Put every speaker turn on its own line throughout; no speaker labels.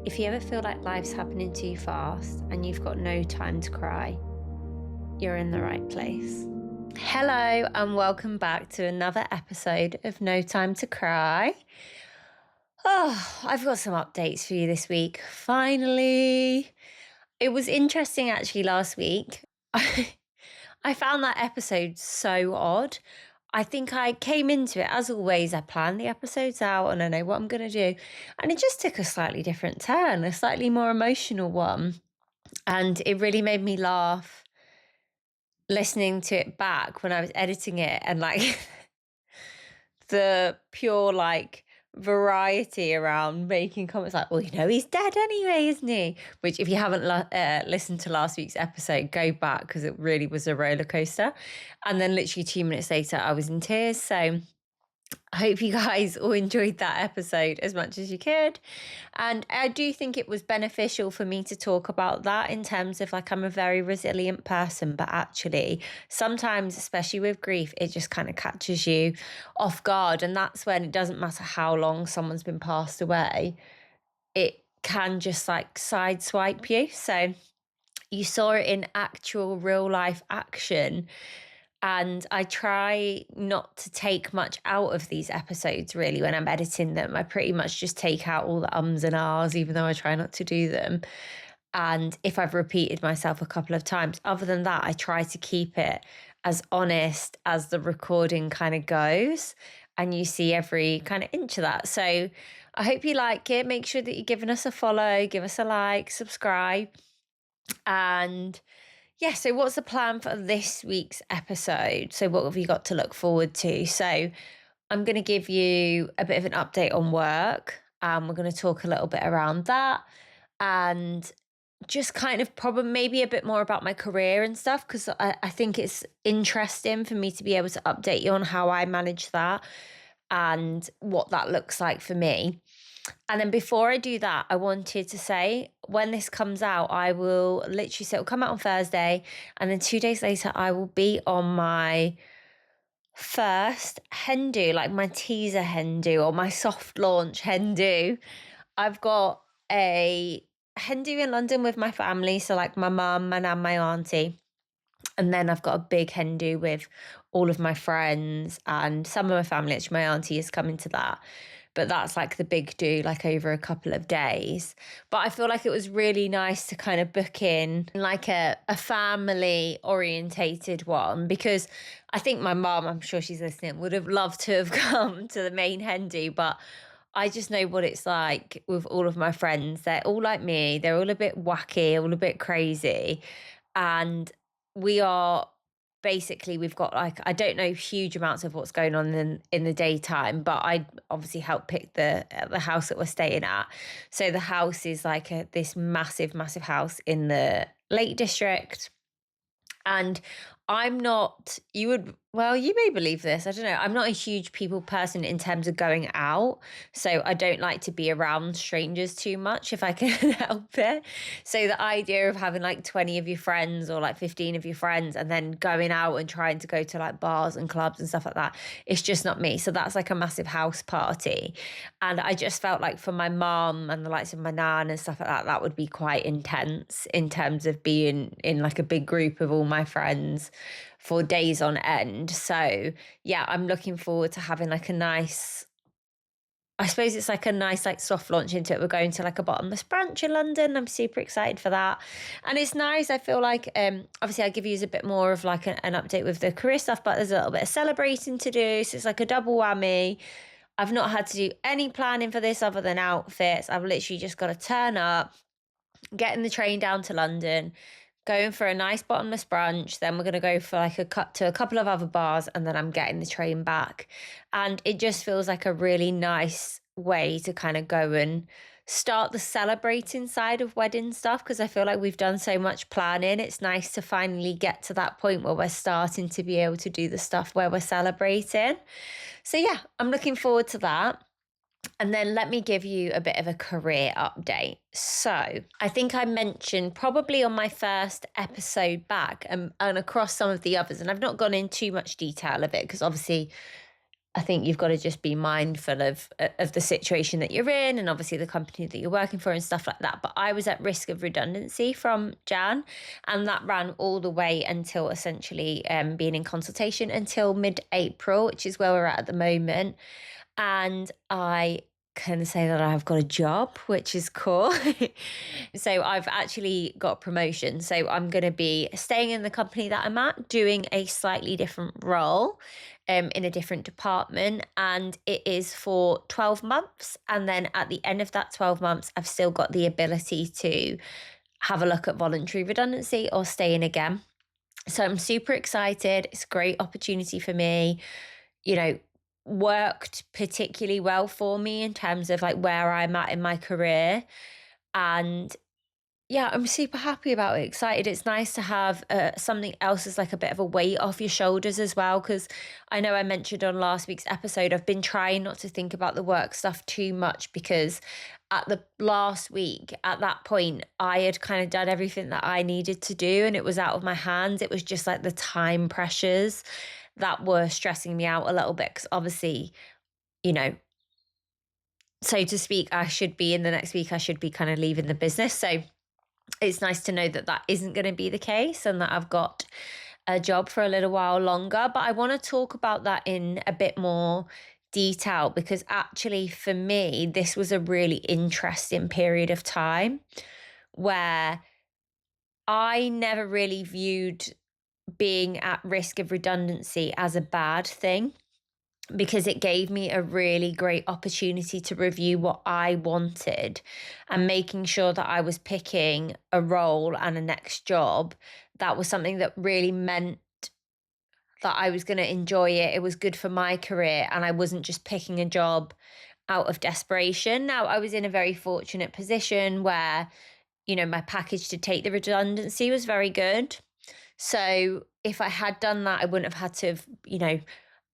If you ever feel like life's happening too fast and you've got no time to cry, you're in the right place. Hello, and welcome back to another episode of No Time to Cry. Oh, I've got some updates for you this week. Finally. It was interesting actually last week. I found that episode so odd. I think I came into it, as always, I planned the episodes out and I know what I'm going to do. And it just took a slightly different turn, a slightly more emotional one. And it really made me laugh listening to it back when I was editing it and like the pure variety around making comments like, well, he's dead anyway, isn't he? Which, if you haven't listened to last week's episode, go back because it really was a roller coaster. And then literally 2 minutes later, I was in tears. So I hope you guys all enjoyed that episode as much as you could. And I do think it was beneficial for me to talk about that in terms of I'm a very resilient person, but actually sometimes, especially with grief, it just kind of catches you off guard. And that's when it doesn't matter how long someone's been passed away, it can just sideswipe you. So you saw it in actual real life action. And I try not to take much out of these episodes, really, when I'm editing them. I pretty much just take out all the ums and ahs, even though I try not to do them. And if I've repeated myself a couple of times, other than that, I try to keep it as honest as the recording kind of goes. And you see every kind of inch of that. So I hope you like it. Make sure that you're giving us a follow, give us a like, subscribe. And yeah, so what's the plan for this week's episode? So what have you got to look forward to? So I'm going to give you a bit of an update on work. We're going to talk a little bit around that and just kind of probably maybe a bit more about my career and stuff, because I think it's interesting for me to be able to update you on how I manage that and what that looks like for me. And then before I do that, I wanted to say when this comes out, I will literally say it'll come out on Thursday. And then 2 days later, I will be on my first Hen Do, like my teaser Hen Do or my soft launch Hen Do. I've got a Hen Do in London with my family. So like my mum, my nan, my auntie. And then I've got a big Hen Do with all of my friends and some of my family. Actually, my auntie is coming to that. But that's like the big do, like over a couple of days. But I feel like it was really nice to kind of book in like a family orientated one, because I think my mum, I'm sure she's listening, would have loved to have come to the main Hen Do, but I just know what it's like with all of my friends. They're all like me. They're all a bit wacky, all a bit crazy. And we are basically, we've got I don't know huge amounts of what's going on in the daytime, but I obviously helped pick the house that we're staying at. So the house is like this massive house in the Lake District. And I'm not, you may believe this, I don't know. I'm not a huge people person in terms of going out. So I don't like to be around strangers too much if I can help it. So the idea of having like 20 of your friends or like 15 of your friends and then going out and trying to go to like bars and clubs and stuff like that, it's just not me. So that's like a massive house party. And I just felt like for my mum and the likes of my nan and stuff like that, that would be quite intense in terms of being in like a big group of all my friends for days on end. So yeah, I'm looking forward to having like a nice, I suppose it's like a nice like soft launch into it. We're going to like a bottomless brunch in London. I'm super excited for that. And it's nice. I feel like obviously I'll give you a bit more of like an update with the career stuff, but there's a little bit of celebrating to do. So it's like a double whammy. I've not had to do any planning for this other than outfits. I've literally just got to turn up, getting the train down to London, going for a nice bottomless brunch. Then we're going to go for like a cut to a couple of other bars, and then I'm getting the train back. And it just feels like a really nice way to kind of go and start the celebrating side of wedding stuff, because I feel like we've done so much planning. It's nice to finally get to that point where we're starting to be able to do the stuff where we're celebrating. So yeah, I'm looking forward to that. And then let me give you a bit of a career update. So I think I mentioned probably on my first episode back and across some of the others, and I've not gone in too much detail of it because obviously I think you've got to just be mindful of the situation that you're in, and obviously the company that you're working for and stuff like that. But I was at risk of redundancy from Jan, and that ran all the way until essentially being in consultation until mid-April, which is where we're at the moment. And I can say that I've got a job, which is cool. So I've actually got a promotion. So I'm going to be staying in the company that I'm at, doing a slightly different role in a different department. And it is for 12 months. And then at the end of that 12 months, I've still got the ability to have a look at voluntary redundancy or stay in again. So I'm super excited. It's a great opportunity for me. You know, worked particularly well for me in terms of like where I'm at in my career. And yeah, I'm super happy about it, excited. It's nice to have something else as like a bit of a weight off your shoulders as well. Because I know I mentioned on last week's episode, I've been trying not to think about the work stuff too much because at the last week, at that point, I had kind of done everything that I needed to do and it was out of my hands. It was just like the time pressures that were stressing me out a little bit because obviously, you know, so to speak, I should be in the next week, I should be kind of leaving the business. So it's nice to know that that isn't going to be the case and that I've got a job for a little while longer. But I want to talk about that in a bit more detail because actually, for me, this was a really interesting period of time where I never really viewed being at risk of redundancy as a bad thing because it gave me a really great opportunity to review what I wanted and making sure that I was picking a role and a next job that was something that really meant that I was going to enjoy it. It was good for my career and I wasn't just picking a job out of desperation. Now, I was in a very fortunate position where, you know, my package to take the redundancy was very good. So if I had done that, I wouldn't have had to have, you know,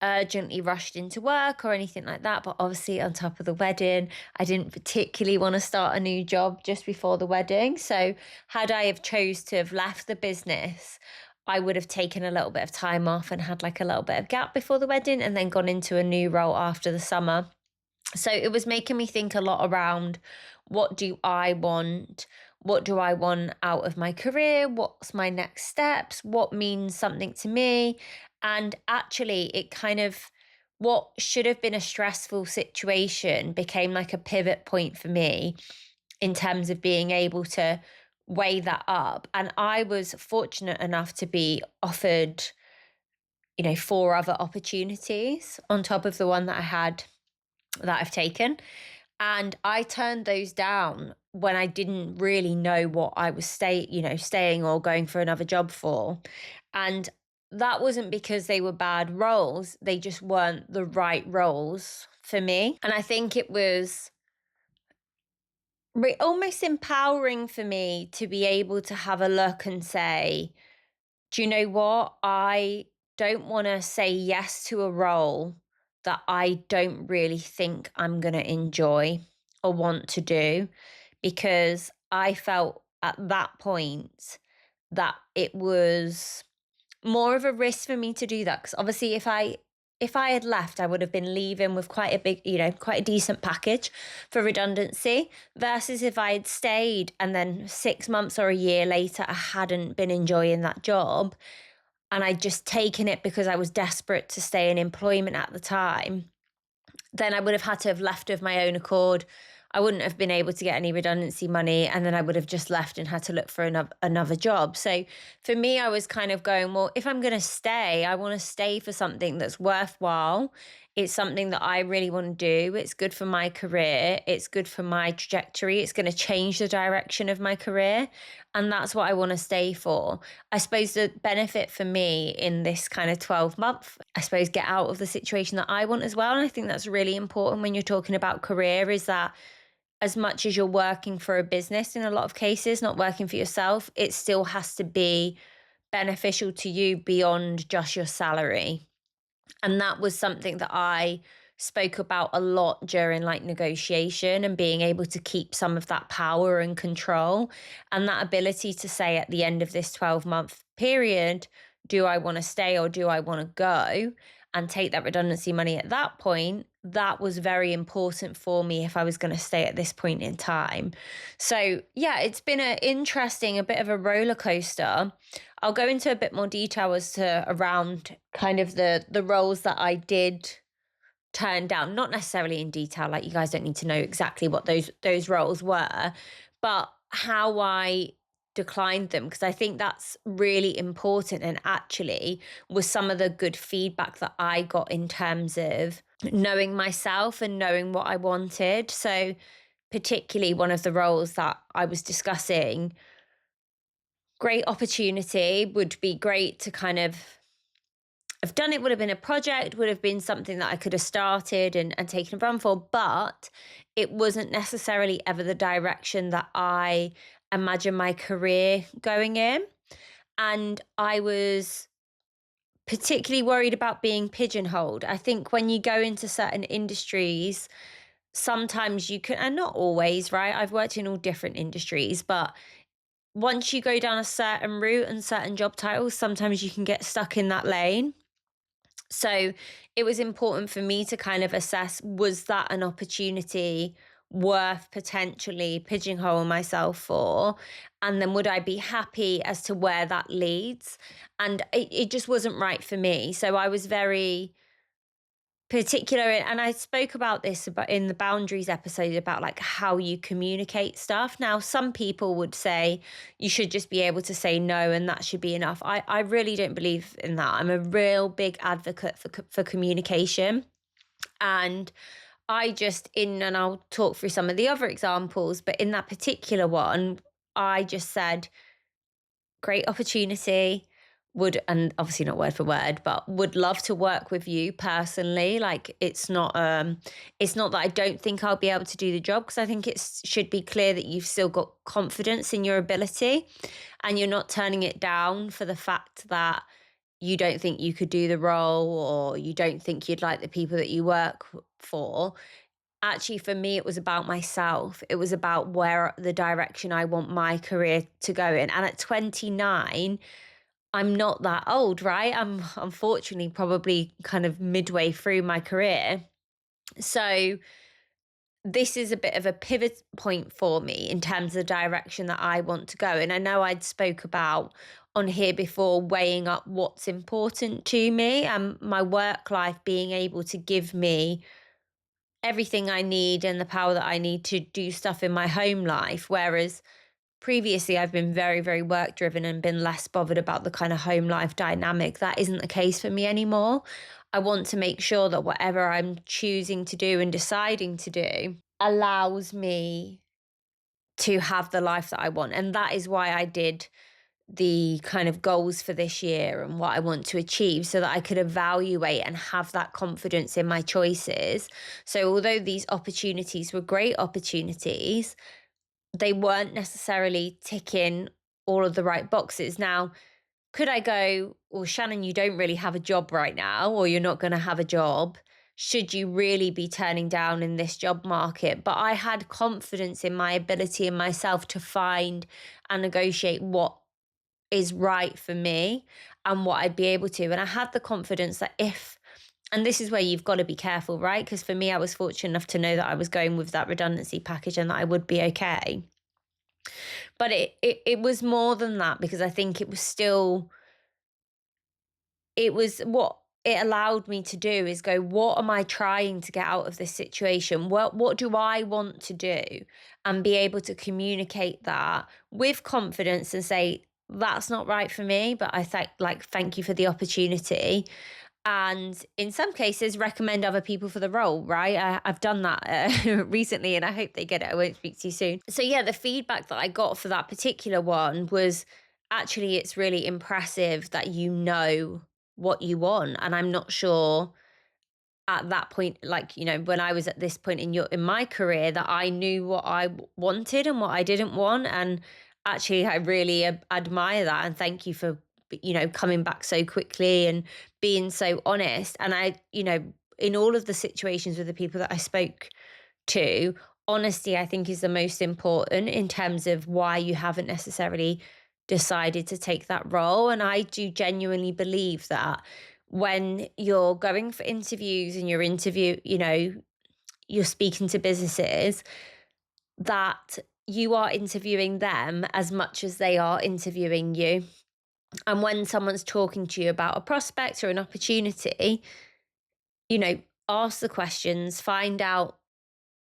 urgently rushed into work or anything like that. But obviously, on top of the wedding, I didn't particularly want to start a new job just before the wedding. So had I have chose to have left the business, I would have taken a little bit of time off and had like a little bit of gap before the wedding and then gone into a new role after the summer. So it was making me think a lot around what do I want? What do I want out of my career? What's my next steps? What means something to me? And actually, it kind of, what should have been a stressful situation became like a pivot point for me in terms of being able to weigh that up. And I was fortunate enough to be offered, you know, 4 other opportunities on top of the one that I had that I've taken. And I turned those down when I didn't really know what I was staying or going for another job for. And that wasn't because they were bad roles, they just weren't the right roles for me. And I think it was almost empowering for me to be able to have a look and say, do you know what? I don't want to say yes to a role that I don't really think I'm going to enjoy or want to do because I felt at that point that it was more of a risk for me to do that because obviously if I had left, I would have been leaving with quite a big, you know, quite a decent package for redundancy versus if I had stayed and then 6 months or a year later, I hadn't been enjoying that job and I'd just taken it because I was desperate to stay in employment at the time, then I would have had to have left of my own accord. I wouldn't have been able to get any redundancy money and then I would have just left and had to look for another job. So for me, I was kind of going, well, if I'm going to stay, I want to stay for something that's worthwhile. It's something that I really want to do. It's good for my career. It's good for my trajectory. It's going to change the direction of my career. And that's what I want to stay for. I suppose the benefit for me in this kind of 12-month, I suppose, get out of the situation that I want as well. And I think that's really important when you're talking about career is that as much as you're working for a business in a lot of cases, not working for yourself, it still has to be beneficial to you beyond just your salary. And that was something that I spoke about a lot during like negotiation and being able to keep some of that power and control and that ability to say at the end of this 12-month period, do I want to stay or do I want to go? and take that redundancy money at that point, that was very important for me if I was going to stay at this point in time. So yeah, it's been a bit of a roller coaster. I'll go into a bit more detail as to around kind of the roles that I did turn down, not necessarily in detail, like you guys don't need to know exactly what those roles were, but how I declined them, because I think that's really important, and actually was some of the good feedback that I got in terms of knowing myself and knowing what I wanted. So particularly one of the roles that I was discussing, great opportunity, would be great to kind of have done. It would have been a project, would have been something that I could have started and taken a run for, but it wasn't necessarily ever the direction that I imagine my career going in. And I was particularly worried about being pigeonholed. I think when you go into certain industries, sometimes you can, and not always, right? I've worked in all different industries, but once you go down a certain route and certain job titles, sometimes you can get stuck in that lane. So it was important for me to kind of assess, was that an opportunity worth potentially pigeonholing myself for? And then would I be happy as to where that leads? And it just wasn't right for me. So I was very particular, and I spoke about this about in the boundaries episode, about like how you communicate stuff. Now some people would say you should just be able to say no and that should be enough. I really don't believe in that. I'm a real big advocate for communication. And and I'll talk through some of the other examples, but in that particular one, I just said, great opportunity, and obviously not word for word, but would love to work with you personally. Like it's not that I don't think I'll be able to do the job, because I think it should be clear that you've still got confidence in your ability and you're not turning it down for the fact that you don't think you could do the role, or you don't think you'd like the people that you work for. Actually, for me, it was about myself. It was about where the direction I want my career to go in. And at 29, I'm not that old, right? I'm unfortunately probably kind of midway through my career. So this is a bit of a pivot point for me in terms of the direction that I want to go. And I know I'd spoke about on here before weighing up what's important to me, and my work life being able to give me everything I need and the power that I need to do stuff in my home life. Whereas previously I've been very, very work driven and been less bothered about the kind of home life dynamic. That isn't the case for me anymore. I want to make sure that whatever I'm choosing to do and deciding to do allows me to have the life that I want. And that is why I did the kind of goals for this year and what I want to achieve, so that I could evaluate and have that confidence in my choices. So although these opportunities were great opportunities, they weren't necessarily ticking all of the right boxes. Now, could I go, well, Shannon, you don't really have a job right now, or you're not going to have a job. Should you really be turning down in this job market? But I had confidence in my ability and myself to find and negotiate what is right for me and what I'd be able to. And I had the confidence that and this is where you've got to be careful, right? Because for me, I was fortunate enough to know that I was going with that redundancy package and that I would be okay. But it was more than that, because I think what it allowed me to do is go, what am I trying to get out of this situation? What do I want to do? And be able to communicate that with confidence and say, that's not right for me, but I thank you for the opportunity. And in some cases, recommend other people for the role, right? I've done that recently, and I hope they get it. I won't speak to you soon. So yeah, the feedback that I got for that particular one was, actually, it's really impressive that you know what you want. And I'm not sure at that point, like, when I was at this point in my career, that I knew what I wanted and what I didn't want. And actually, I really admire that, and thank you for coming back so quickly and being so honest. And in all of the situations with the people that I spoke to, honesty, I think, is the most important in terms of why you haven't necessarily decided to take that role. And I do genuinely believe that when you're going for interviews and you're speaking to businesses, that you are interviewing them as much as they are interviewing you. And when someone's talking to you about a prospect or an opportunity, ask the questions, find out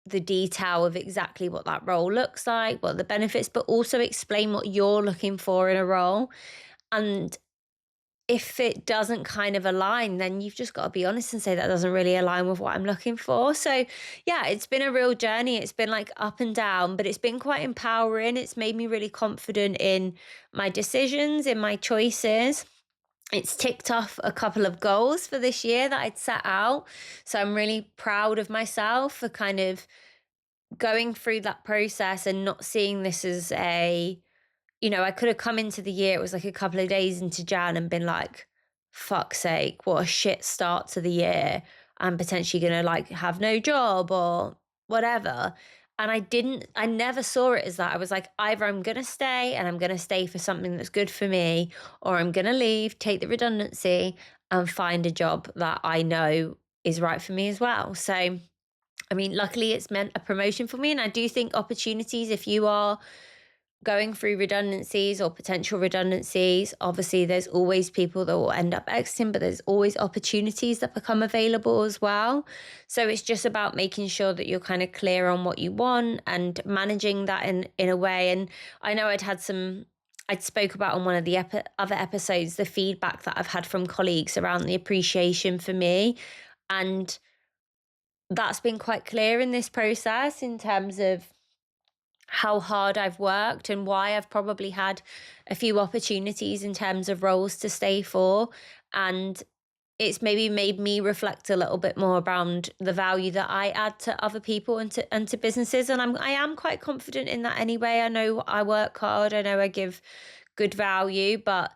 the detail of exactly what that role looks like, what the benefits, but also explain what you're looking for in a role. And if it doesn't kind of align, then you've just got to be honest and say that doesn't really align with what I'm looking for. So yeah, it's been a real journey. It's been like up and down, but it's been quite empowering. It's made me really confident in my decisions, in my choices. It's ticked off a couple of goals for this year that I'd set out. So I'm really proud of myself for kind of going through that process and not seeing this as I could have come into the year, it was like a couple of days into Jan, and been like, fuck's sake, what a shit start to the year. I'm potentially going to like have no job or whatever. And I never saw it as that. I was like, either I'm going to stay and I'm going to stay for something that's good for me, or I'm going to leave, take the redundancy and find a job that I know is right for me as well. So, I mean, luckily it's meant a promotion for me. And I do think opportunities, if you are going through redundancies or potential redundancies, obviously there's always people that will end up exiting, but there's always opportunities that become available as well. So it's just about making sure that you're kind of clear on what you want and managing that in a way. And I know I'd spoke about on one of the other episodes, the feedback that I've had from colleagues around the appreciation for me. And that's been quite clear in this process in terms of how hard I've worked and why I've probably had a few opportunities in terms of roles to stay for. And it's maybe made me reflect a little bit more around the value that I add to other people and to businesses. And I am quite confident in that anyway. I know I work hard. I know I give good value, but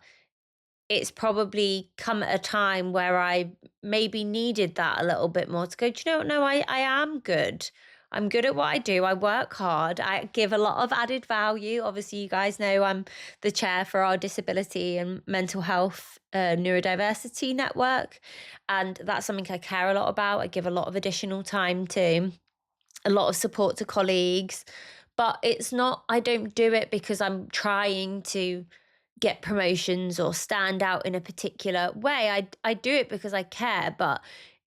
it's probably come at a time where I maybe needed that a little bit more to go, do you know what? No, I am good. I'm good at what I do. I work hard. I give a lot of added value. Obviously, you guys know I'm the chair for our disability and mental health neurodiversity network. And that's something I care a lot about. I give a lot of additional time to, a lot of support to colleagues. But I don't do it because I'm trying to get promotions or stand out in a particular way. I do it because I care. But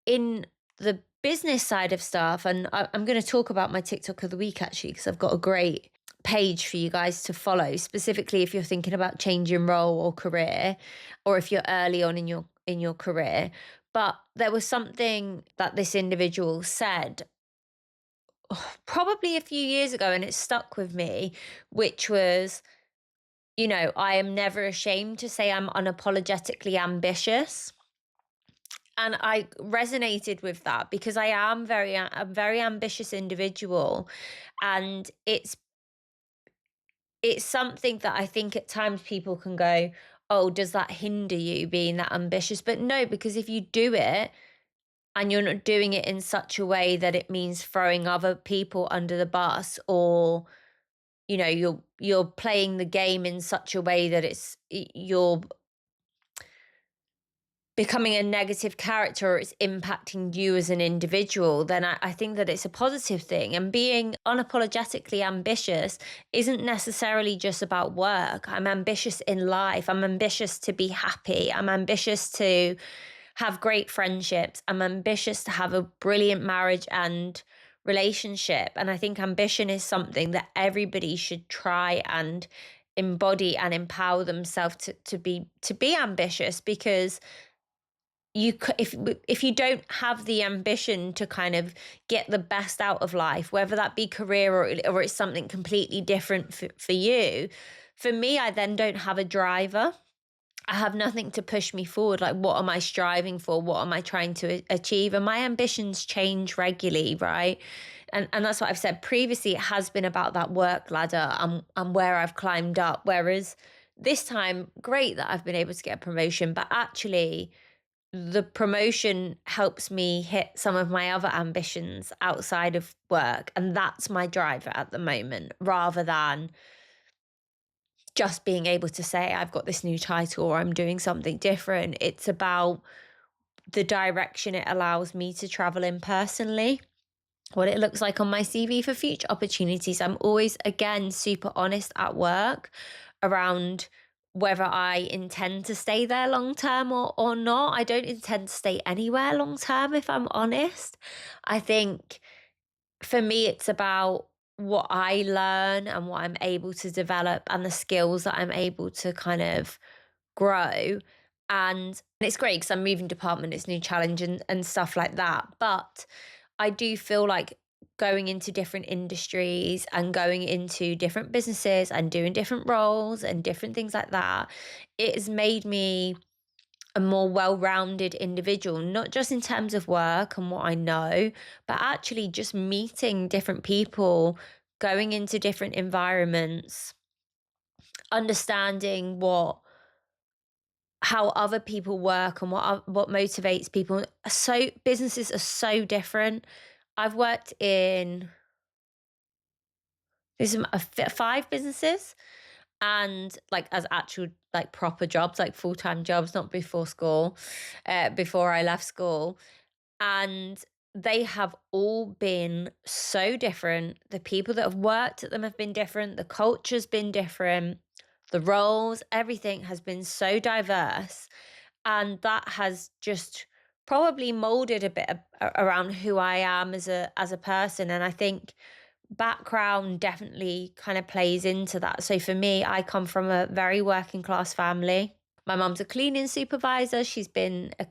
in the business side of stuff, and I'm going to talk about my TikTok of the week actually, because I've got a great page for you guys to follow, specifically if you're thinking about changing role or career, or if you're early on in your career. But there was something that this individual said probably a few years ago, and it stuck with me, which was, I am never ashamed to say I'm unapologetically ambitious. And I resonated with that because I am a very ambitious individual. And it's something that I think at times people can go, oh, does that hinder you being that ambitious? But no, because if you do it and you're not doing it in such a way that it means throwing other people under the bus, or you're playing the game in such a way that you're becoming a negative character, or it's impacting you as an individual, then I think that it's a positive thing. And being unapologetically ambitious isn't necessarily just about work. I'm ambitious in life. I'm ambitious to be happy. I'm ambitious to have great friendships. I'm ambitious to have a brilliant marriage and relationship. And I think ambition is something that everybody should try and embody and empower themselves to be ambitious, because if you don't have the ambition to kind of get the best out of life, whether that be career or it's something completely different for you. For me, I then don't have a driver. I have nothing to push me forward. Like, what am I striving for? What am I trying to achieve? And my ambitions change regularly, right? And that's what I've said previously. It has been about that work ladder and where I've climbed up. Whereas this time, great that I've been able to get a promotion, but actually the promotion helps me hit some of my other ambitions outside of work. And that's my driver at the moment, rather than just being able to say, I've got this new title or I'm doing something different. It's about the direction it allows me to travel in personally, what it looks like on my CV for future opportunities. I'm always, again, super honest at work around whether I intend to stay there long term or not. I don't intend to stay anywhere long term, if I'm honest. I think for me, it's about what I learn and what I'm able to develop and the skills that I'm able to kind of grow. And it's great because I'm moving department, it's new challenge and stuff like that. But I do feel like going into different industries and going into different businesses and doing different roles and different things like that, it has made me a more well-rounded individual, not just in terms of work and what I know, but actually just meeting different people, going into different environments, understanding how other people work and what motivates people. So businesses are so different. I've worked in this is 5 businesses, and like as actual like proper jobs, like full-time jobs, not before school, before I left school. And they have all been so different. The people that have worked at them have been different. The culture's been different. The roles, everything has been so diverse. And that has just probably molded a bit around who I am as a person. And I think background definitely kind of plays into that. So for me, I come from a very working class family. My mum's a cleaning supervisor. She's been a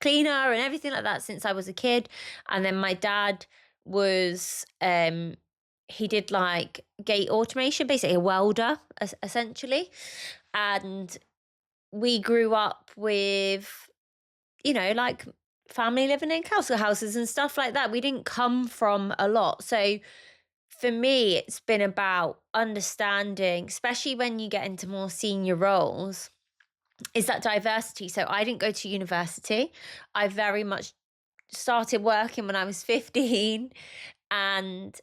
cleaner and everything like that since I was a kid. And then my dad was he did like gate automation, basically a welder essentially. And we grew up with like family living in council houses and stuff like that. We didn't come from a lot. So for me, it's been about understanding, especially when you get into more senior roles, is that diversity. So I didn't go to university. I very much started working when I was 15 and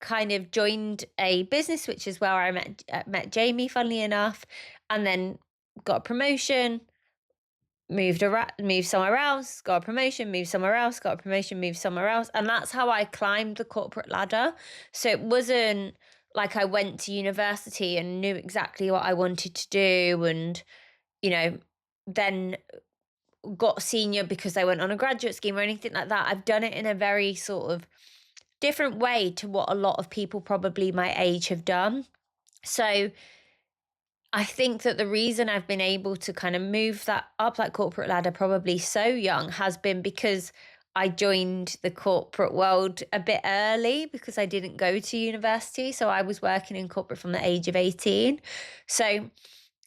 kind of joined a business, which is where I met Jamie, funnily enough, and then got a promotion, moved somewhere else, got a promotion, moved somewhere else, got a promotion, moved somewhere else. And that's how I climbed the corporate ladder. So it wasn't like I went to university and knew exactly what I wanted to do and, then got senior because I went on a graduate scheme or anything like that. I've done it in a very sort of different way to what a lot of people probably my age have done. So I think that the reason I've been able to kind of move up that corporate ladder probably so young has been because I joined the corporate world a bit early because I didn't go to university. So I was working in corporate from the age of 18. So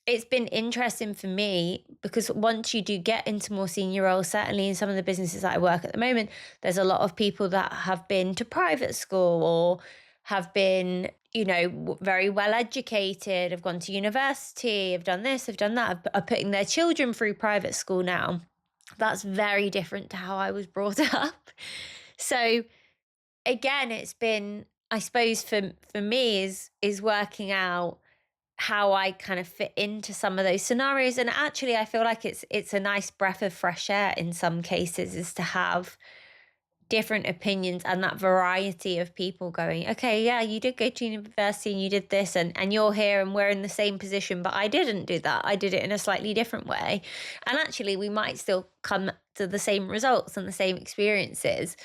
it's been interesting for me because once you do get into more senior roles, certainly in some of the businesses that I work at the moment, there's a lot of people that have been to private school or have been, very well educated, have gone to university, have done this, have done that, are putting their children through private school now. That's very different to how I was brought up. So again, it's been, I suppose for me is working out how I kind of fit into some of those scenarios. And actually, I feel like it's a nice breath of fresh air in some cases, is to have different opinions and that variety of people going, okay, yeah, you did go to university and you did this and you're here and we're in the same position, but I didn't do that. I did it in a slightly different way. And actually, we might still come to the same results and the same experiences.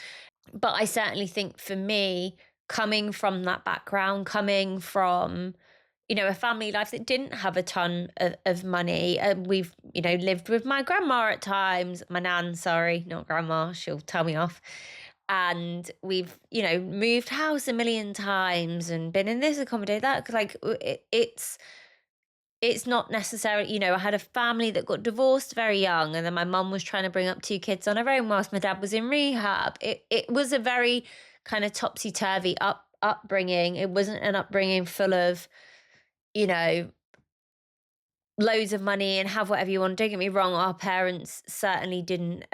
But I certainly think for me, coming from that background, coming from a family life that didn't have a ton of money. We've, lived with my grandma at times, my nan, sorry, not grandma, she'll tell me off. And we've, moved house a million times and been in this accommodation, that, like it's not necessarily, I had a family that got divorced very young and then my mum was trying to bring up 2 kids on her own whilst my dad was in rehab. It was a very kind of topsy-turvy upbringing. It wasn't an upbringing full of, loads of money and have whatever you want. Don't get me wrong, our parents certainly didn't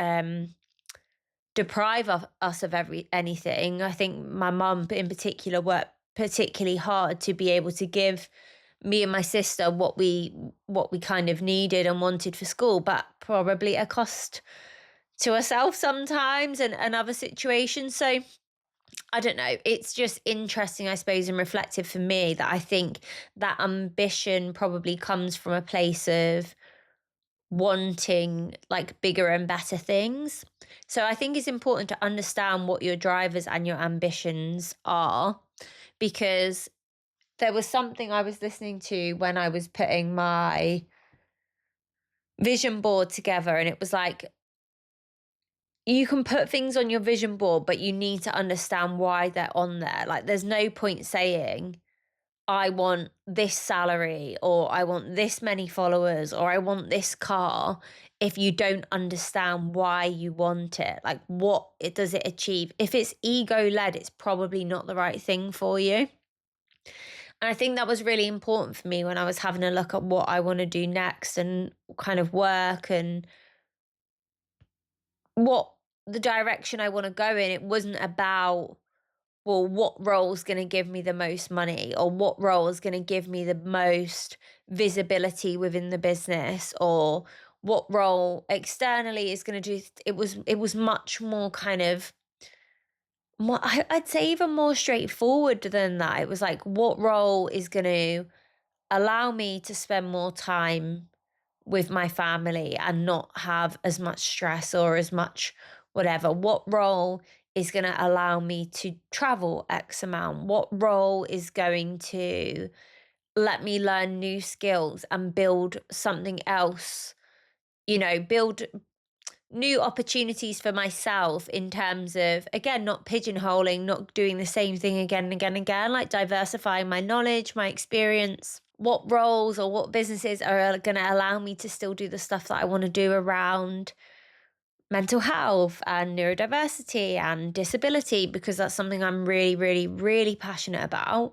deprive us of anything. I think my mum in particular worked particularly hard to be able to give me and my sister what we kind of needed and wanted for school, but probably at a cost to herself sometimes and other situations. So I don't know. It's just interesting, I suppose, and reflective for me that I think that ambition probably comes from a place of wanting like bigger and better things. So I think it's important to understand what your drivers and your ambitions are, because there was something I was listening to when I was putting my vision board together, and it was like, you can put things on your vision board, but you need to understand why they're on there. Like, there's no point saying, I want this salary, or I want this many followers, or I want this car, if you don't understand why you want it. Like, what it does it achieve? If it's ego led, it's probably not the right thing for you. And I think that was really important for me when I was having a look at what I want to do next and kind of work and what the direction I want to go in. It wasn't about, well, what role is going to give me the most money, or what role is going to give me the most visibility within the business, or what role externally is going to do. It was much more kind of more, I'd say even more straightforward than that. It was like, what role is going to allow me to spend more time with my family and not have as much stress or as much whatever? What role is going to allow me to travel X amount? What role is going to let me learn new skills and build something else? Build new opportunities for myself in terms of, again, not pigeonholing, not doing the same thing again and again and again, like diversifying my knowledge, my experience. What roles or what businesses are going to allow me to still do the stuff that I want to do around mental health and neurodiversity and disability, because that's something I'm really, really, really passionate about.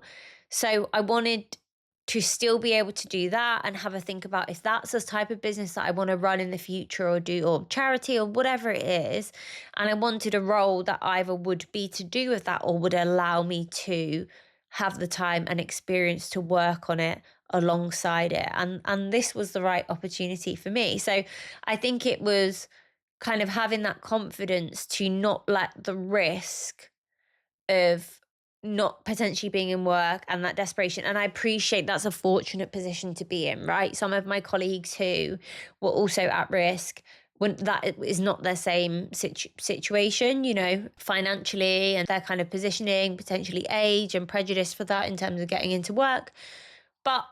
So I wanted to still be able to do that and have a think about if that's the type of business that I want to run in the future, or do, or charity, or whatever it is. And I wanted a role that either would be to do with that, or would allow me to have the time and experience to work on it alongside it. And this was the right opportunity for me. So I think it was kind of having that confidence to not let the risk of not potentially being in work and that desperation. And I appreciate that's a fortunate position to be in, right? Some of my colleagues who were also at risk, when that is not their same situation, financially, and their kind of positioning, potentially age and prejudice for that in terms of getting into work. But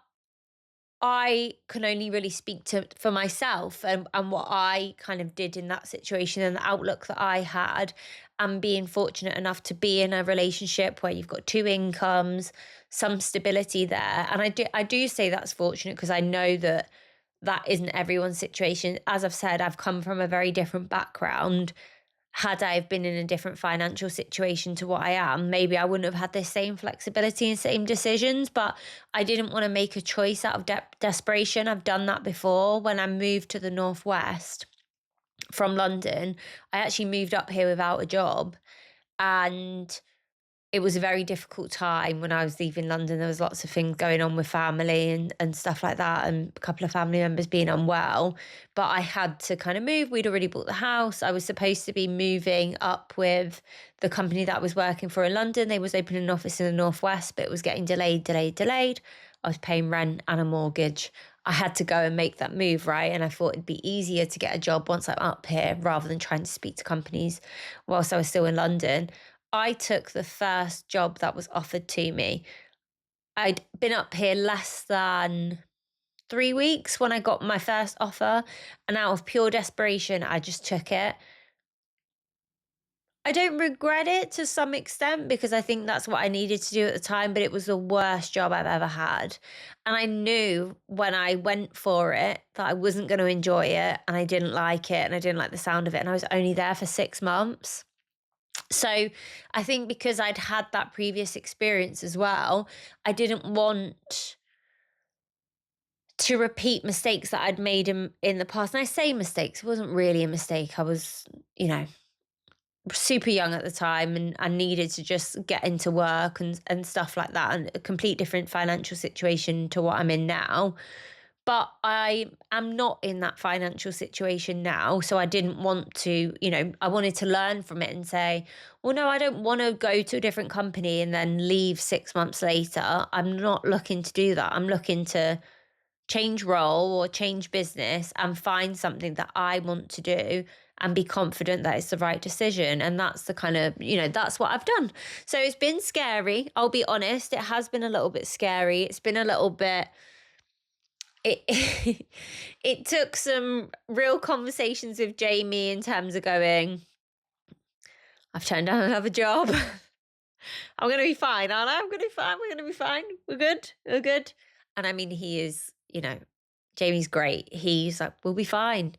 I can only really speak for myself and what I kind of did in that situation and the outlook that I had, and being fortunate enough to be in a relationship where you've got two incomes, some stability there. And I do say that's fortunate, because I know that that isn't everyone's situation. As I've said, I've come from a very different background. Had I have been in a different financial situation to what I am, maybe I wouldn't have had this same flexibility and same decisions. But I didn't want to make a choice out of desperation. I've done that before. When I moved to the Northwest from London, I actually moved up here without a job. And it was a very difficult time when I was leaving London. There was lots of things going on with family and stuff like that, and a couple of family members being unwell. But I had to kind of move. We'd already bought the house. I was supposed to be moving up with the company that I was working for in London. They was opening an office in the Northwest, but it was getting delayed. I was paying rent and a mortgage. I had to go and make that move, right? And I thought it'd be easier to get a job once I'm up here, rather than trying to speak to companies whilst I was still in London. I took the first job that was offered to me. I'd been up here less than 3 weeks when I got my first offer, and out of pure desperation, I just took it. I don't regret it to some extent, because I think that's what I needed to do at the time, but it was the worst job I've ever had. And I knew when I went for it that I wasn't going to enjoy it, and I didn't like it, and I didn't like the sound of it. And I was only there for 6 months. So I think because I'd had that previous experience as well, I didn't want to repeat mistakes that I'd made in the past. And I say mistakes, it wasn't really a mistake. I was, super young at the time, and needed to just get into work and stuff like that, and a complete different financial situation to what I'm in now. But I am not in that financial situation now. So I didn't want to, I wanted to learn from it and say, well, no, I don't want to go to a different company and then leave 6 months later. I'm not looking to do that. I'm looking to change role or change business and find something that I want to do and be confident that it's the right decision. And that's the kind of, that's what I've done. So it's been scary. I'll be honest. It has been a little bit scary. It's been a little bit, it it took some real conversations with Jamie in terms of going, I've turned down another job. I'm going to be fine, aren't I? I'm going to be fine. We're going to be fine. We're good. We're good. And I mean, he is, Jamie's great. He's like, we'll be fine.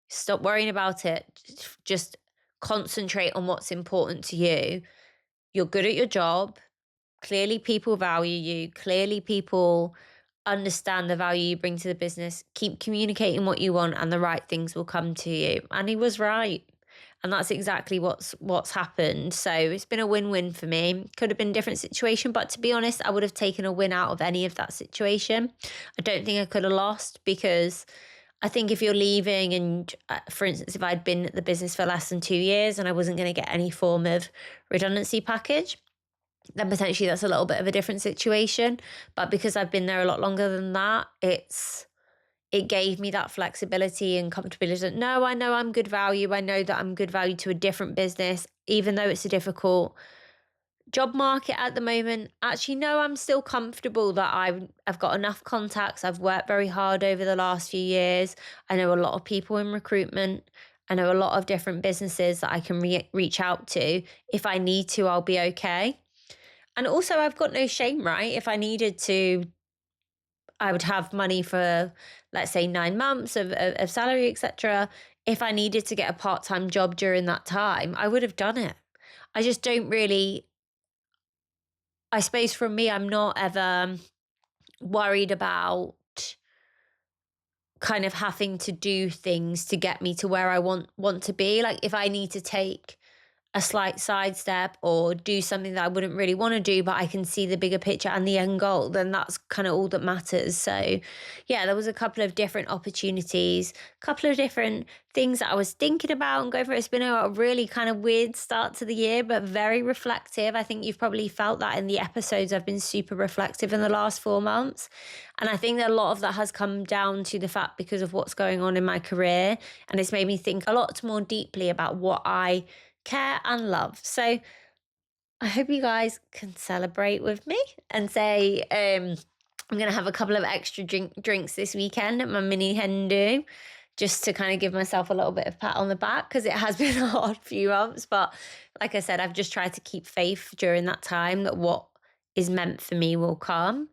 Stop worrying about it. Just concentrate on what's important to you. You're good at your job. Clearly, people value you. Clearly, people understand the value you bring to the business. Keep communicating what you want and the right things will come to you. And he was right. And that's exactly what's happened. So it's been a win-win for me. Could have been a different situation, but to be honest, I would have taken a win out of any of that situation. I don't think I could have lost, because I think if you're leaving and, for instance, if I'd been at the business for less than 2 years and I wasn't going to get any form of redundancy package, then potentially that's a little bit of a different situation. But because I've been there a lot longer than that, it gave me that flexibility and comfortability that, no, I know I'm good value. I know that I'm good value to a different business, even though it's a difficult job market at the moment. Actually, no, I'm still comfortable that I've got enough contacts. I've worked very hard over the last few years. I know a lot of people in recruitment. I know a lot of different businesses that I can reach out to. If I need to, I'll be okay. And also, I've got no shame, right? If I needed to, I would have money for, let's say, 9 months of salary, etc. If I needed to get a part-time job during that time, I would have done it. I just don't really, I suppose for me, I'm not ever worried about kind of having to do things to get me to where I want to be. Like if I need to take a slight sidestep or do something that I wouldn't really want to do, but I can see the bigger picture and the end goal, then that's kind of all that matters. So yeah, there was a couple of different opportunities, a couple of different things that I was thinking about and going for. It's been a really kind of weird start to the year, but very reflective. I think you've probably felt that in the episodes. I've been super reflective in the last 4 months. And I think that a lot of that has come down to the fact because of what's going on in my career. And it's made me think a lot more deeply about what I care and love. So I hope you guys can celebrate with me and say, I'm going to have a couple of extra drinks this weekend at my mini Hen Do, just to kind of give myself a little bit of pat on the back, because it has been a hard few months. But like I said, I've just tried to keep faith during that time that what is meant for me will come.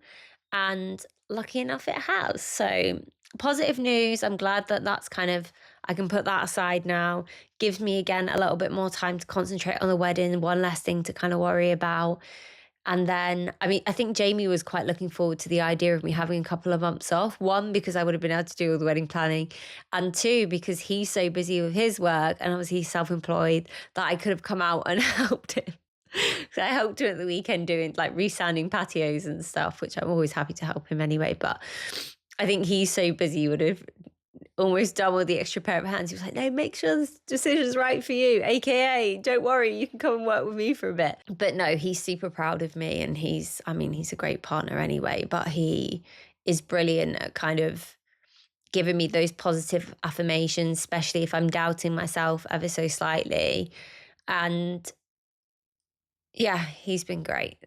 And lucky enough, it has. So positive news. I'm glad that that's kind of, I can put that aside now. Gives me again a little bit more time to concentrate on the wedding, one less thing to kind of worry about. And then, I mean, I think Jamie was quite looking forward to the idea of me having a couple of months off. One, because I would have been able to do all the wedding planning. And two, because he's so busy with his work and obviously he's self-employed, that I could have come out and helped him. So I helped him at the weekend doing like resanding patios and stuff, which I'm always happy to help him anyway. But I think he's so busy, he would have almost done with the extra pair of hands. He was like, no, make sure this decision's right for you. AKA, don't worry, you can come and work with me for a bit. But no, he's super proud of me. And he's a great partner anyway, but he is brilliant at kind of giving me those positive affirmations, especially if I'm doubting myself ever so slightly. And yeah, he's been great.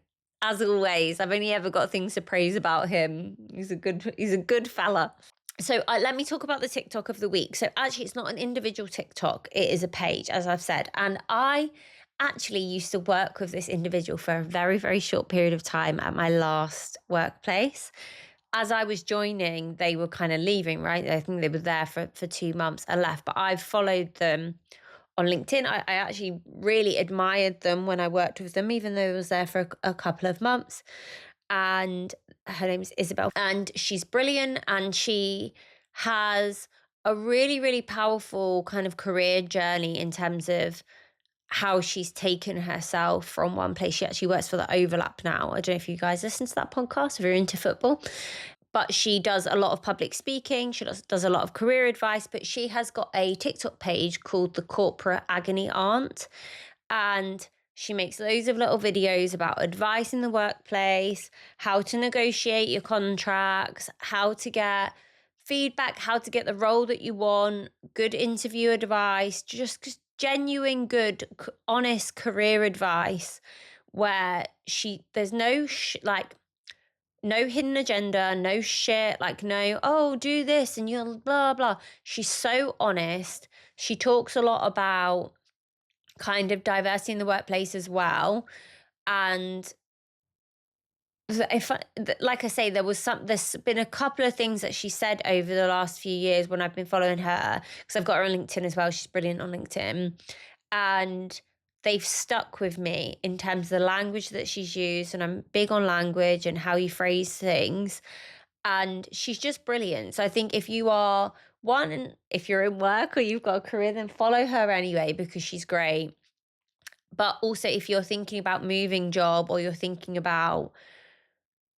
As always, I've only ever got things to praise about him. He's a good fella. So let me talk about the TikTok of the week. So actually, it's not an individual TikTok. It is a page, as I've said. And I actually used to work with this individual for a very, very short period of time at my last workplace. As I was joining, they were kind of leaving, right? I think they were there for 2 months and left. But I've followed them on LinkedIn. I actually really admired them when I worked with them, even though I was there for a couple of months. And her name is Isabel, and she's brilliant, and she has a really, really powerful kind of career journey in terms of how she's taken herself from one place. She actually works for the Overlap now. I don't know if you guys listen to that podcast, if you're into football. but she does a lot of public speaking. She does a lot of career advice, but she has got a TikTok page called The Corporate Agony Aunt. And she makes loads of little videos about advice in the workplace, how to negotiate your contracts, how to get feedback, how to get the role that you want, good interview advice, just genuine, good, honest career advice where there's no no hidden agenda, no shit, like no, oh, do this and you'll blah, blah. She's so honest. She talks a lot about kind of diversity in the workplace as well. And like I say, there's been a couple of things that she said over the last few years when I've been following her, because I've got her on LinkedIn as well. She's brilliant on LinkedIn. And they've stuck with me in terms of the language that she's used. And I'm big on language and how you phrase things. And she's just brilliant. So I think if you are if you're in work or you've got a career, then follow her anyway, because she's great. But also if you're thinking about moving job, or you're thinking about,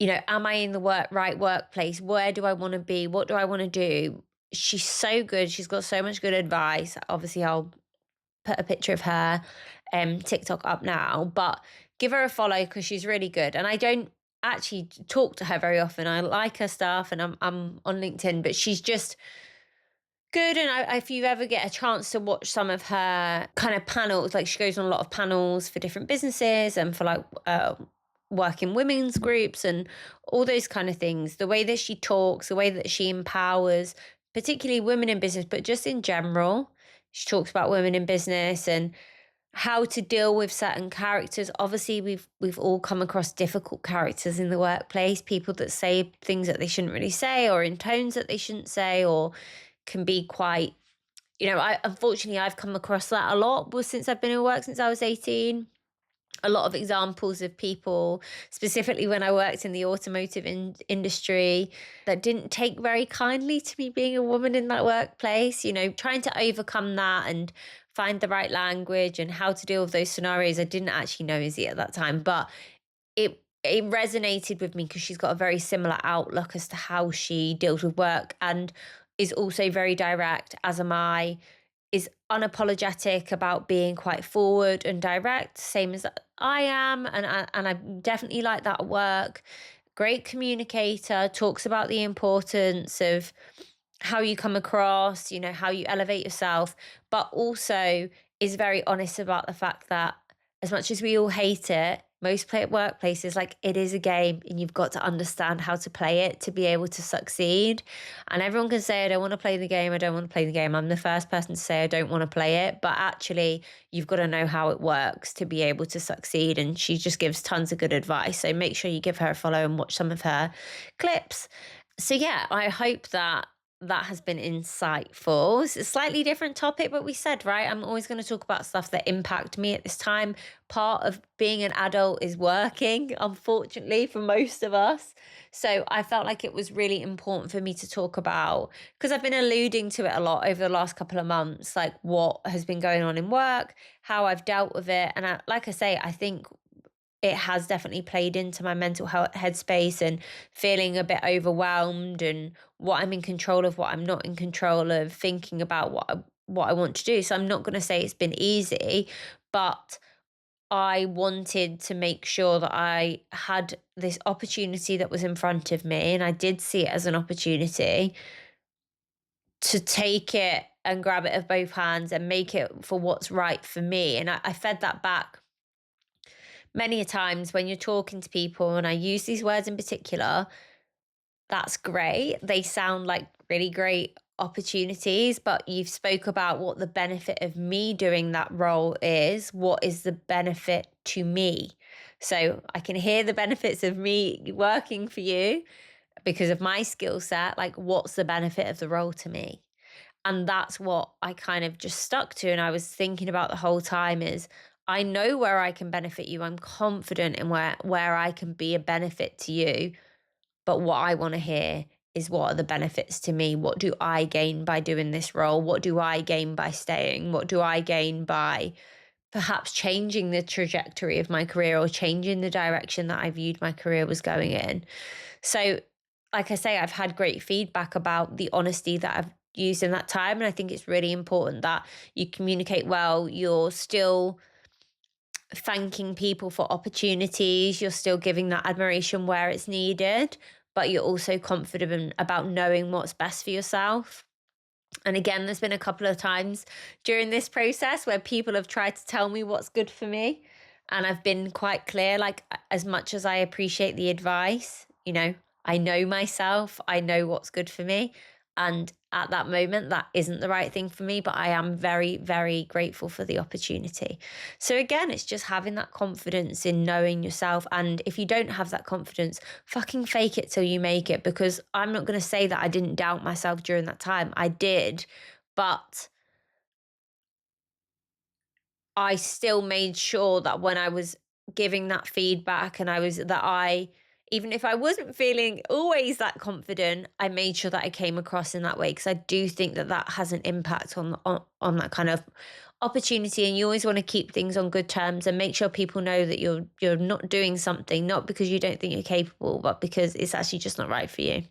am I in the right workplace? Where do I want to be? What do I want to do? She's so good. She's got so much good advice. Obviously, I'll put a picture of her TikTok up now, but give her a follow because she's really good. And I don't actually talk to her very often. I like her stuff, and I'm on LinkedIn, but she's just good. And if you ever get a chance to watch some of her kind of panels, like she goes on a lot of panels for different businesses and for like working women's groups and all those kind of things, the way that she talks, the way that she empowers, particularly women in business, but just in general, she talks about women in business and how to deal with certain characters. Obviously, we've all come across difficult characters in the workplace, people that say things that they shouldn't really say, or in tones that they shouldn't say, or can be quite, unfortunately, I've come across that a lot since I've been in work since I was 18. A lot of examples of people, specifically when I worked in the automotive industry, that didn't take very kindly to me being a woman in that workplace, trying to overcome that and find the right language and how to deal with those scenarios. I didn't actually know Izzy at that time, but it resonated with me because she's got a very similar outlook as to how she deals with work, and is also very direct, as am I, is unapologetic about being quite forward and direct, same as I am. And I definitely like that at work. Great communicator, talks about the importance of how you come across, how you elevate yourself, but also is very honest about the fact that as much as we all hate it, most workplaces, like, it is a game and you've got to understand how to play it to be able to succeed. And everyone can say, I don't want to play the game. I don't want to play the game. I'm the first person to say I don't want to play it. But actually, you've got to know how it works to be able to succeed. And she just gives tons of good advice. So make sure you give her a follow and watch some of her clips. So yeah, I hope that has been insightful. It's a slightly different topic, but we said, right, I'm always going to talk about stuff that impact me at this time. Part of being an adult is working, unfortunately, for most of us. So I felt like it was really important for me to talk about, because I've been alluding to it a lot over the last couple of months, like what has been going on in work, how I've dealt with it. And like I say, I think it has definitely played into my mental health headspace and feeling a bit overwhelmed, and what I'm in control of, what I'm not in control of, thinking about what I want to do. So I'm not going to say it's been easy, but I wanted to make sure that I had this opportunity that was in front of me, and I did see it as an opportunity to take it and grab it with both hands and make it for what's right for me. And I fed that back many a times when you're talking to people, and I use these words in particular. That's great. They sound like really great opportunities, but you've spoke about what the benefit of me doing that role is. What is the benefit to me? So I can hear the benefits of me working for you because of my skill set. Like, what's the benefit of the role to me? And that's what I kind of just stuck to. And I was thinking about the whole time is, I know where I can benefit you. I'm confident in where I can be a benefit to you. But what I want to hear is, what are the benefits to me? What do I gain by doing this role? What do I gain by staying? What do I gain by perhaps changing the trajectory of my career, or changing the direction that I viewed my career was going in? So like I say, I've had great feedback about the honesty that I've used in that time. And I think it's really important that you communicate well. You're still thanking people for opportunities. You're still giving that admiration where it's needed, but you're also confident about knowing what's best for yourself. And again, there's been a couple of times during this process where people have tried to tell me what's good for me. And I've been quite clear, like, as much as I appreciate the advice, I know myself, I know what's good for me. And at that moment, that isn't the right thing for me, but I am very, very grateful for the opportunity. So again, it's just having that confidence in knowing yourself. And if you don't have that confidence, fucking fake it till you make it, because I'm not going to say that I didn't doubt myself during that time. I did, but I still made sure that when I was giving that feedback and even if I wasn't feeling always that confident, I made sure that I came across in that way, because I do think that that has an impact on that kind of opportunity. And you always want to keep things on good terms and make sure people know that you're not doing something, not because you don't think you're capable, but because it's actually just not right for you.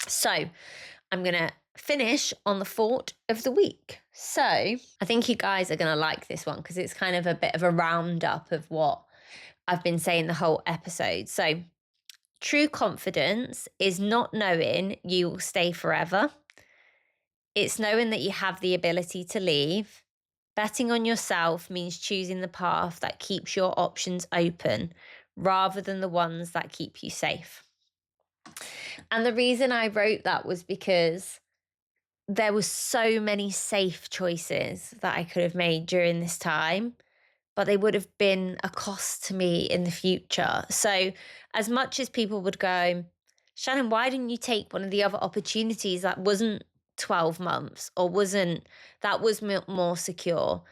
So I'm going to finish on the thought of the week. So I think you guys are going to like this one, because it's kind of a bit of a roundup of what I've been saying the whole episode. So true confidence is not knowing you will stay forever. It's knowing that you have the ability to leave. Betting on yourself means choosing the path that keeps your options open rather than the ones that keep you safe. And the reason I wrote that was because there were so many safe choices that I could have made during this time, but they would have been a cost to me in the future. So as much as people would go, Shannon, why didn't you take one of the other opportunities that wasn't 12 months or that was more secure?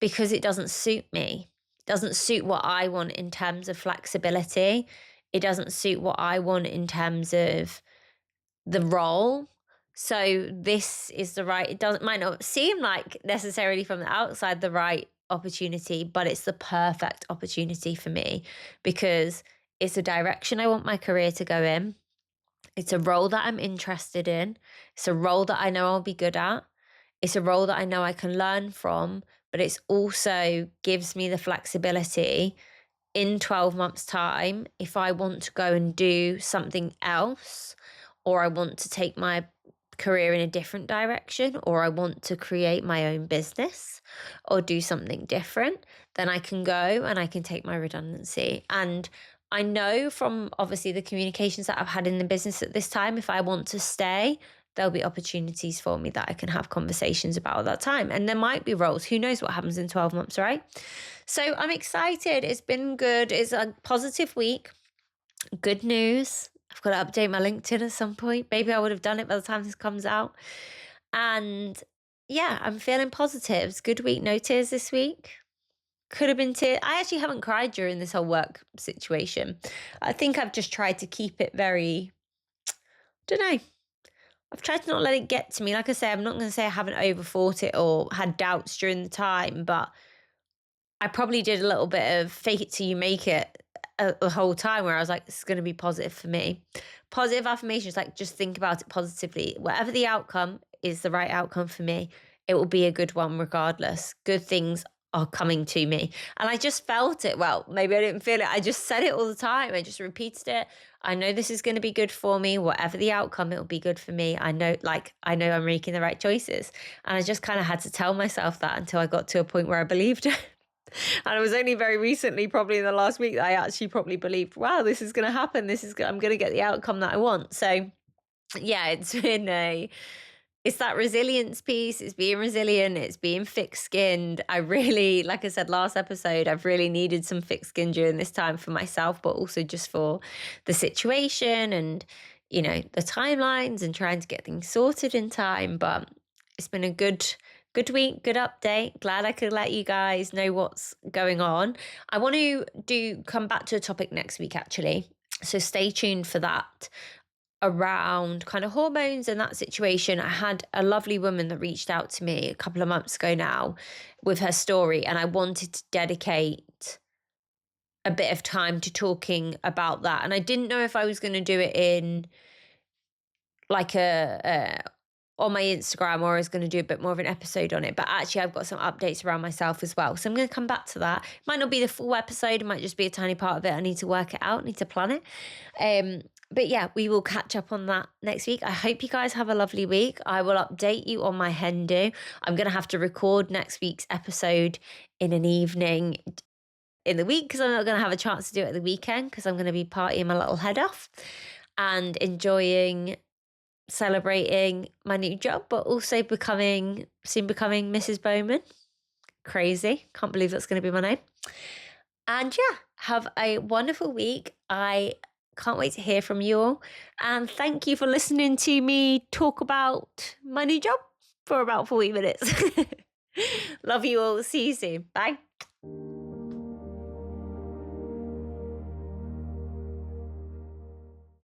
Because it doesn't suit me. It doesn't suit what I want in terms of flexibility. It doesn't suit what I want in terms of the role. So this is the right, might not seem like necessarily from the outside the right opportunity, but it's the perfect opportunity for me, because it's a direction I want my career to go in. It's a role that I'm interested in. It's a role that I know I'll be good at. It's a role that I know I can learn from, but it's also gives me the flexibility in 12 months' time, if I want to go and do something else, or I want to take my career in a different direction, or I want to create my own business or do something different, then I can go and I can take my redundancy. And I know from obviously the communications that I've had in the business at this time, if I want to stay, there'll be opportunities for me that I can have conversations about at that time. And there might be roles. Who knows what happens in 12 months, right? So I'm excited. It's been good. It's a positive week. Good news. I've got to update my LinkedIn at some point. Maybe I would have done it by the time this comes out. And yeah, I'm feeling positive. It's good week. No tears this week. Could have been tears. I actually haven't cried during this whole work situation. I think I've just tried to keep it very, don't know. I've tried to not let it get to me. Like I say, I'm not going to say I haven't overthought it or had doubts during the time, but I probably did a little bit of fake it till you make it the whole time, where I was like, this is going to be positive for me. Positive affirmations, like just think about it positively. Whatever the outcome is the right outcome for me, it will be a good one regardless. Good things are coming to me. And I just felt it. Well, maybe I didn't feel it. I just said it all the time. I just repeated it. I know this is going to be good for me. Whatever the outcome, it will be good for me. I know I'm making the right choices. And I just kind of had to tell myself that until I got to a point where I believed it. And it was only very recently, probably in the last week, that I actually probably believed, wow, this is going to happen. I'm going to get the outcome that I want. So yeah, it's that resilience piece. It's being resilient. It's being thick-skinned. I really, like I said last episode, I've really needed some thick skin during this time for myself, but also just for the situation and, the timelines and trying to get things sorted in time. But it's been a good week, good update. Glad I could let you guys know what's going on. I want to come back to a topic next week, actually. So stay tuned for that, around kind of hormones and that situation. I had a lovely woman that reached out to me a couple of months ago now with her story, and I wanted to dedicate a bit of time to talking about that. And I didn't know if I was going to do it in like a on my Instagram, or I was going to do a bit more of an episode on it. But actually, I've got some updates around myself as well. So I'm going to come back to that. It might not be the full episode. It might just be a tiny part of it. I need to work it out, need to plan it. But yeah, we will catch up on that next week. I hope you guys have a lovely week. I will update you on my Hen Do. I'm going to have to record next week's episode in an evening in the week because I'm not going to have a chance to do it at the weekend because I'm going to be partying my little head off and celebrating my new job, but also soon becoming Mrs. Bowman. Crazy. Can't believe that's going to be my name. And yeah, have a wonderful week. I can't wait to hear from you all. And thank you for listening to me talk about my new job for about 40 minutes. Love you all. See you soon. Bye.